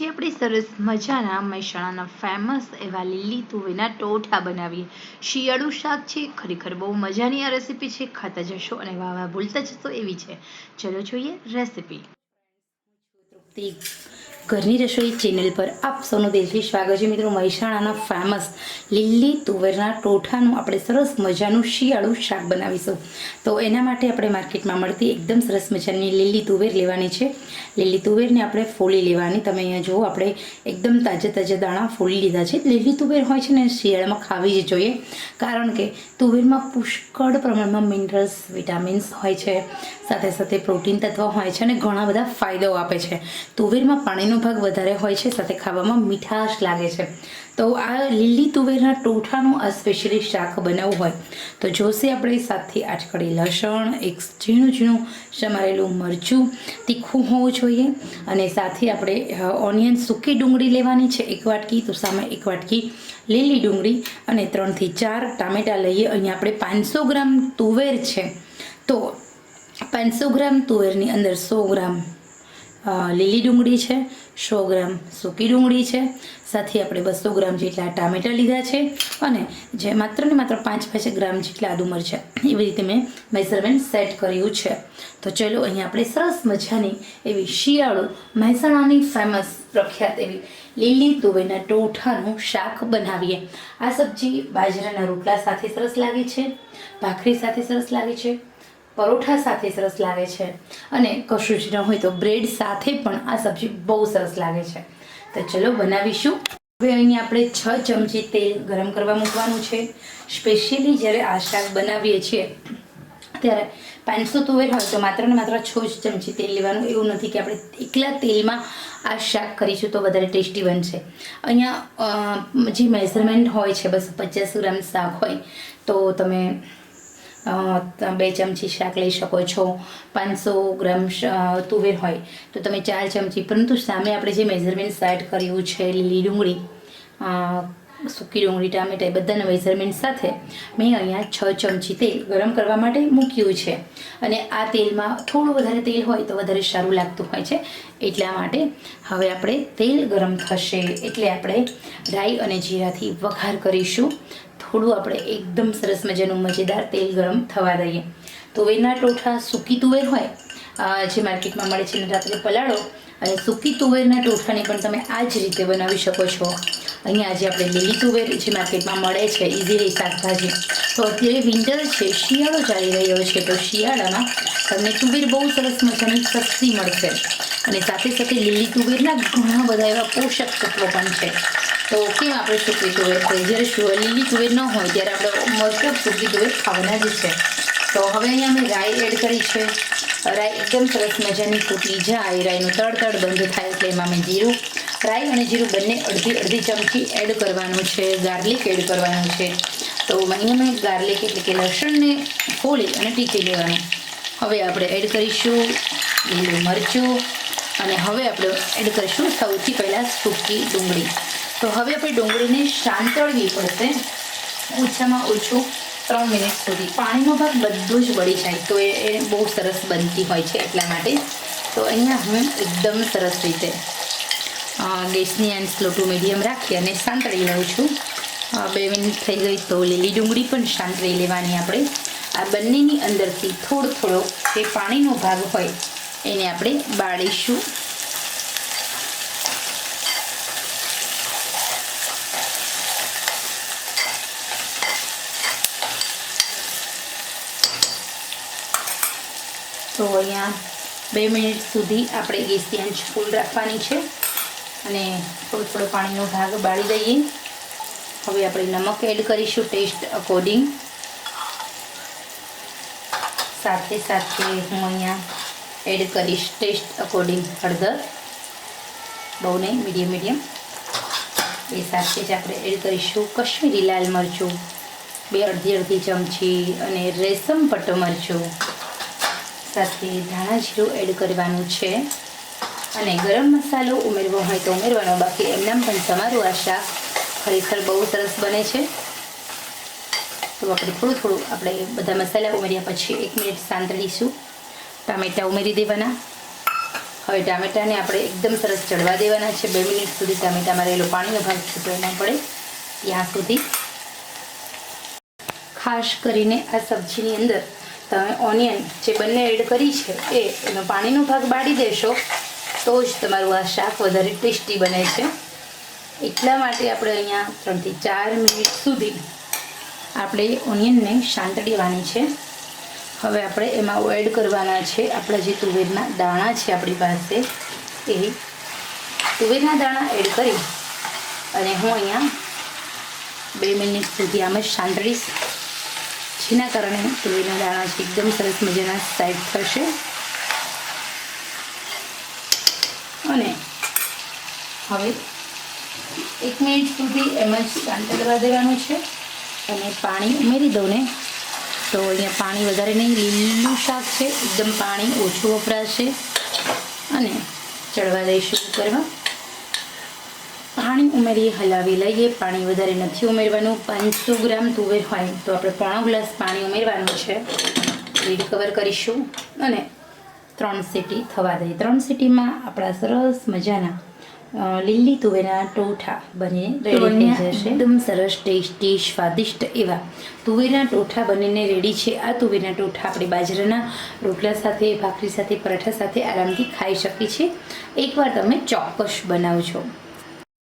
આપણે સરસ મજાના મહેસાણાના ફેમસ એવા લીલી તુવેરના ટોઠા બનાવીએ. શિયાળુ શાક છે, ખરેખર બહુ મજાની આ રેસીપી છે. ખાતા જશો અને વાહ વાહ ભૂલતા જશો એવી છે. ચલો જોઈએ રેસીપી. તૃપ્તિ ઘરની રસોઈ ચેનલ પર આપ સૌનું દિલથી સ્વાગત છે. મિત્રો, મહેસાણાના ફેમસ લીલી તુવેરના ટોઠાનું આપણે સરસ મજાનું શિયાળુ શાક બનાવીશું. તો એના માટે આપણે માર્કેટમાં મળતી એકદમ સરસ મજાની લીલી તુવેર લેવાની છે. લીલી તુવેરને આપણે ફોલી લેવાની. તમે અહીંયા જુઓ, આપણે એકદમ તાજા દાણા ફોલી લીધા છે. લીલી તુવેર હોય છે ને, શિયાળામાં ખાવી જ જોઈએ, કારણ કે તુવેરમાં પુષ્કળ પ્રમાણમાં મિનરલ્સ, વિટામિન્સ હોય છે, સાથે સાથે પ્રોટીન તત્વ હોય છે અને ઘણા બધા ફાયદાઓ આપે છે. તુવેરમાં પાણીનો ભાગ વધારે હોય છે, સાથે ખાવામાં મીઠાશ લાગે છે. તો આ લીલી તુવેરના ટોઠાનું આ સ્પેશિયલી શાક બનાવવું હોય તો જોશે આપણે 7 થી 8 કળી લસણ, એક ઝીણું સમારેલું મરચું, તીખું હોવું જોઈએ, અને સાથે આપણે ઓનિયન, સૂકી ડુંગળી લેવાની છે 1 વાટકી. તો સામે 1 વાટકી લીલી ડુંગળી અને 3 થી 4 ટામેટાં લઈએ. અહીંયા આપણે 500 ગ્રામ તુવેર છે, તો 500 ગ્રામ તુવેરની અંદર 100 ગ્રામ લીલી ડુંગળી છે, 100 ગ્રામ સૂકી ડુંગળી છે, સાથે આપણે 200 ગ્રામ જેટલા ટામેટાં લીધા છે, અને જે માત્ર 5 ગ્રામ જેટલા આદુ મરચાં, એવી રીતે મેં મેઝરમેન્ટ સેટ કર્યું છે. તો ચલો અહીંયા આપણે સરસ મજાની એવી શિયાળુ મહેસાણાની ફેમસ પ્રખ્યાત એવી લીલી તુવેરના ટોઠાનું શાક બનાવીએ. આ સબ્જી બાજરાના રોટલા સાથે સરસ લાગે છે, ભાખરી સાથે સરસ લાગે છે, પરોઠા સાથે સરસ લાગે છે, અને કશું જ ન હોય તો બ્રેડ સાથે પણ આ સબ્જી બહુ સરસ લાગે છે. તો ચલો બનાવીશું. હવે અહીંયા આપણે 6 ચમચી તેલ ગરમ કરવા મૂકવાનું છે. સ્પેશિયલી જ્યારે આ શાક બનાવીએ છીએ ત્યારે 500 તુવેર હોય તો માત્ર ને માત્ર 6 જ ચમચી તેલ લેવાનું. એવું નથી કે આપણે એકલા તેલમાં આ શાક કરીશું તો વધારે ટેસ્ટી બનશે. અહીંયા જે મેઝરમેન્ટ હોય છે 250 ગ્રામ શાક હોય તો તમે 2 ચમચી શાક લઈ શકો છો. 500 ગ્રામ તુવેર હોય તો તમે 4 ચમચી. પરંતુ સામે આપણે જે મેઝરમેન્ટ સેટ કર્યું છે, લીલી ડુંગળી, સૂકી ડુંગળી, ટામેટાં, બધાના મેઝરમેન્ટ સાથે મેં અહીંયા 6 ચમચી તેલ ગરમ કરવા માટે મૂક્યું છે. અને આ તેલમાં થોડું વધારે તેલ હોય તો વધારે સારું લાગતું હોય છે, એટલા માટે. હવે આપણે તેલ ગરમ થશે એટલે આપણે રાઈ અને જીરાથી વઘાર કરીશું. થોડું આપણે એકદમ સરસ મજાનું મજેદાર તેલ ગરમ થવા દઈએ. તુવેરના ટોઠા સૂકી તુવેર હોય જે માર્કેટમાં મળે છે, રાત્રે પલાળો અને સૂકી તુવેરના ટોઠાને પણ તમે આ જ રીતે બનાવી શકો છો. અહીંયા આજે આપણે લીલી તુવેર જે માર્કેટમાં મળે છે ઇઝીલી શાકભાજી, તો અત્યારે વિન્ટર છે, શિયાળો ચાલી રહ્યો છે, તો શિયાળામાં તમને તુવેર બહુ સરસ મજાની સસ્તી મળશે. અને સાથે સાથે લીલી તુવેરના ઘણા બધા એવા પોષક તત્વો પણ છે. તો કેમ આપણે સૂકી તુવેર હોય, જ્યારે લીલી તુવેર ન હોય ત્યારે આપણે મરચું સૂકી તુવેર ખાવાના જ છે. તો હવે અહીંયા મેં રાઈ એડ કરી છે. રાઈ એકદમ સરસ મજાની ફૂટી જાય, રાઈનું તડ બંધ થાય એટલે એમાં મેં જીરું, રાઈ અને જીરું બંને અડધી ચમચી એડ કરવાનું છે. ગાર્લિક એડ કરવાનું છે. તો અહીંયા મેં ગાર્લિક એટલે કે લસણને ફોલી અને ટીકી લેવાનું. હવે આપણે એડ કરીશું લીલું મરચું, અને હવે આપણે એડ કરીશું સૌથી પહેલાં સૂકી ડુંગળી. તો હવે આપણે ડુંગળીને સાંતળવી પડશે ઓછામાં ઓછું 3 મિનિટ સુધી. પાણીનો ભાગ બધો જ બળી જાય તો એ બહુ સરસ બનતી હોય છે, એટલા માટે. તો અહીંયા હું એકદમ સરસ રીતે ગેસની આંચ સ્લો ટુ મીડિયમ રાખી અને સાંતળી લઉં છું. 2 મિનિટ થઈ ગઈ તો લીલી ડુંગળી પણ સાંતળી લેવાની આપણે. આ બંનેની અંદરથી થોડો જે પાણીનો ભાગ હોય એને આપણે બાળીશું. તો અહીંયા 2 મિનિટ સુધી આપણે ગેસની આંચ ફૂલ રાખવાની છે અને થોડો પાણીનો ભાગ બાળી દઈએ. હવે આપણે નમક એડ કરીશું ટેસ્ટ અકોર્ડિંગ. સાથે હું અહીંયા એડ કરીશ ટેસ્ટ અકોર્ડિંગ હળદર, બહુ નહીં, મીડિયમ. એ સાથે જ આપણે એડ કરીશું કશ્મીરી લાલ મરચું 2 અડધી ચમચી, અને રેશમ પટ્ટો મરચું, સાથે ધાણા જીરું એડ કરવાનું છે. અને ગરમ મસાલો ઉમેરવો હોય તો ઉમેરવાનો, બાકી એમનામ પણ તમારું આ શાક ખરેખર બહુ સરસ બને છે. તો આપણે થોડું આપણે બધા મસાલા ઉમેર્યા પછી 1 મિનિટ સાંતળીશું. ટામેટાં ઉમેરી દેવાના. હવે ટામેટાને આપણે એકદમ સરસ ચડવા દેવાના છે. 2 મિનિટ સુધી ટામેટામાં રહેલો પાણીનો ભાગ છૂટો ન પડે ત્યાં સુધી. ખાસ કરીને આ સબ્જીની અંદર તમે ઓનિયન જે બંને એડ કરી છે એનો પાણીનો ભાગ બાળી દેશો તો જ તમારું આ શાક વધારે ટેસ્ટી બને છે. એટલા માટે આપણે અહીંયા 3 થી 4 મિનિટ સુધી આપણે ઓનિયનને સાંતળવાની છે. હવે આપણે એમાં એડ કરવાના છે આપણા જે તુવેરના દાણા છે આપણી પાસે એ તુવેરના દાણા એડ કરી અને હું અહીંયા 2 મિનિટ સુધી આમ જ સાંતળીશ, જેના કારણે તુવેરના દાણા છે એકદમ સરસ મજાના સાઈડ થશે. અને હવે 1 મિનિટ સુધી એમ જ સાંતળવા દેવાનું છે. અને પાણી ઉમેરી દઉં ને તો અહીંયા પાણી વધારે નહીં, લીલું શાક છે એકદમ પાણી ઓછું વપરાશે. અને ચડવા દઈશું કુકરમાં. પાણી ઉમેરી હલાવી લઈએ. પાણી વધારે નથી ઉમેરવાનું. 500 ગ્રામ તુવેર હોય તો આપણે 1/4 ગ્લાસ પાણી ઉમેરવાનું છે. લીડ કવર કરીશું અને 3 સીટી થવા દઈએ. 3 સીટીમાં આપણા સરસ મજાના લીલી તુવેરના ટોઠા બનીને રેડી થઈ જશે. એકદમ સરસ ટેસ્ટી સ્વાદિષ્ટ એવા તુવેરના ટોઠા બનીને રેડી છે. આ તુવેરના ટોઠા આપણે બાજરાના રોટલા સાથે, ભાખરી સાથે, પરાઠા સાથે આરામથી ખાઈ શકીએ છીએ. એકવાર તમે ચોક્કસ બનાવજો.